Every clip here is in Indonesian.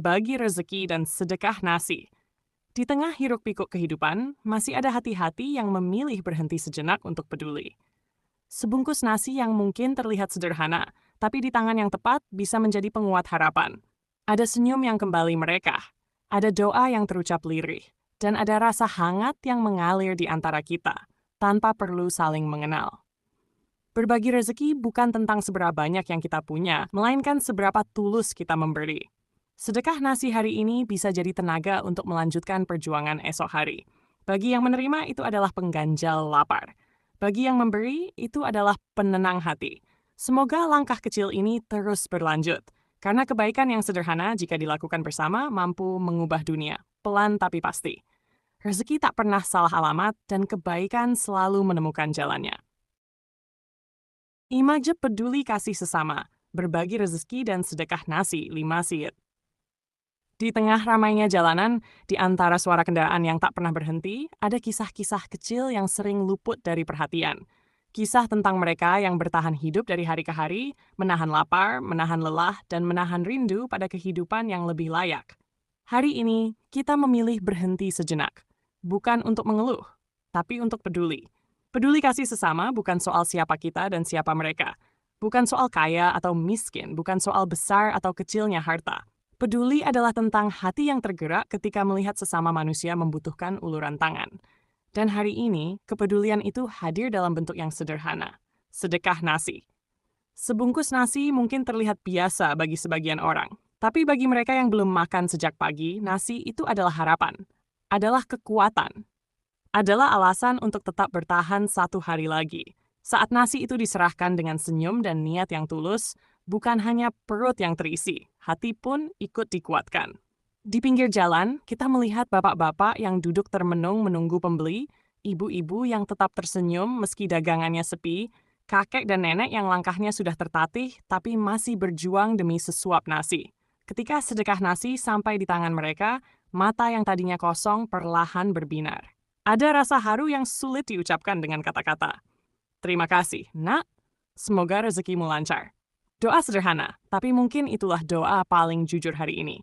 berbagi rezeki dan sedekah nasi. Di tengah hiruk-pikuk kehidupan, masih ada hati-hati yang memilih berhenti sejenak untuk peduli. Sebungkus nasi yang mungkin terlihat sederhana, tapi di tangan yang tepat bisa menjadi penguat harapan. Ada senyum yang kembali merekah, ada doa yang terucap lirih, dan ada rasa hangat yang mengalir di antara kita, tanpa perlu saling mengenal. Berbagi rezeki bukan tentang seberapa banyak yang kita punya, melainkan seberapa tulus kita memberi. Sedekah nasi hari ini bisa jadi tenaga untuk melanjutkan perjuangan esok hari. Bagi yang menerima, itu adalah pengganjal lapar. Bagi yang memberi, itu adalah penenang hati. Semoga langkah kecil ini terus berlanjut, karena kebaikan yang sederhana jika dilakukan bersama mampu mengubah dunia, pelan tapi pasti. Rezeki tak pernah salah alamat, dan kebaikan selalu menemukan jalannya. Imaje peduli kasih sesama, berbagi rezeki dan sedekah nasi 5 siit. Di tengah ramainya jalanan, di antara suara kendaraan yang tak pernah berhenti, ada kisah-kisah kecil yang sering luput dari perhatian. Kisah tentang mereka yang bertahan hidup dari hari ke hari, menahan lapar, menahan lelah, dan menahan rindu pada kehidupan yang lebih layak. Hari ini, kita memilih berhenti sejenak. Bukan untuk mengeluh, tapi untuk peduli. Peduli kasih sesama bukan soal siapa kita dan siapa mereka. Bukan soal kaya atau miskin, bukan soal besar atau kecilnya harta. Peduli adalah tentang hati yang tergerak ketika melihat sesama manusia membutuhkan uluran tangan. Dan hari ini, kepedulian itu hadir dalam bentuk yang sederhana, sedekah nasi. Sebungkus nasi mungkin terlihat biasa bagi sebagian orang, tapi bagi mereka yang belum makan sejak pagi, nasi itu adalah harapan, adalah kekuatan, adalah alasan untuk tetap bertahan 1 hari lagi. Saat nasi itu diserahkan dengan senyum dan niat yang tulus, bukan hanya perut yang terisi, hati pun ikut dikuatkan. Di pinggir jalan, kita melihat bapak-bapak yang duduk termenung menunggu pembeli, ibu-ibu yang tetap tersenyum meski dagangannya sepi, kakek dan nenek yang langkahnya sudah tertatih tapi masih berjuang demi sesuap nasi. Ketika sedekah nasi sampai di tangan mereka, mata yang tadinya kosong perlahan berbinar. Ada rasa haru yang sulit diucapkan dengan kata-kata. Terima kasih, Nak. Semoga rezekimu lancar. Doa sederhana, tapi mungkin itulah doa paling jujur hari ini.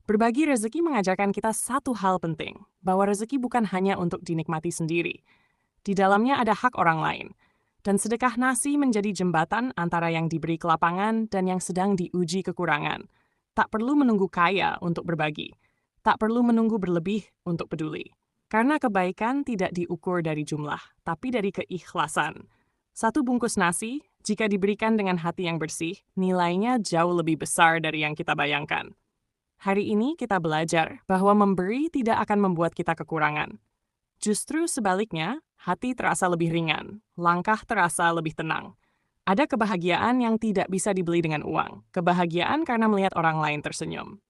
Berbagi rezeki mengajarkan kita satu hal penting, bahwa rezeki bukan hanya untuk dinikmati sendiri. Di dalamnya ada hak orang lain. Dan sedekah nasi menjadi jembatan antara yang diberi kelapangan dan yang sedang diuji kekurangan. Tak perlu menunggu kaya untuk berbagi. Tak perlu menunggu berlebih untuk peduli. Karena kebaikan tidak diukur dari jumlah, tapi dari keikhlasan. 1 bungkus nasi, jika diberikan dengan hati yang bersih, nilainya jauh lebih besar dari yang kita bayangkan. Hari ini kita belajar bahwa memberi tidak akan membuat kita kekurangan. Justru sebaliknya, hati terasa lebih ringan, langkah terasa lebih tenang. Ada kebahagiaan yang tidak bisa dibeli dengan uang, kebahagiaan karena melihat orang lain tersenyum.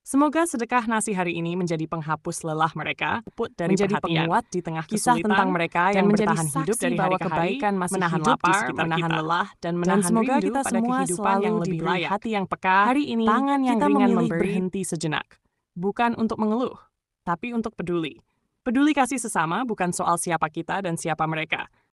Semoga sedekah nasi hari ini menjadi penghapus lelah mereka, dari menjadi penguat di tengah kisah tentang mereka yang bertahan hidup dari hari ke hari, menahan lapar, menahan lelah, dan menahan semoga rindu kita pada kehidupan yang lebih layak. Hati yang peka, hari ini tangan yang ringan berhenti sejenak. Bukan untuk mengeluh, tapi untuk peduli. Peduli kasih sesama bukan soal siapa kita dan siapa mereka.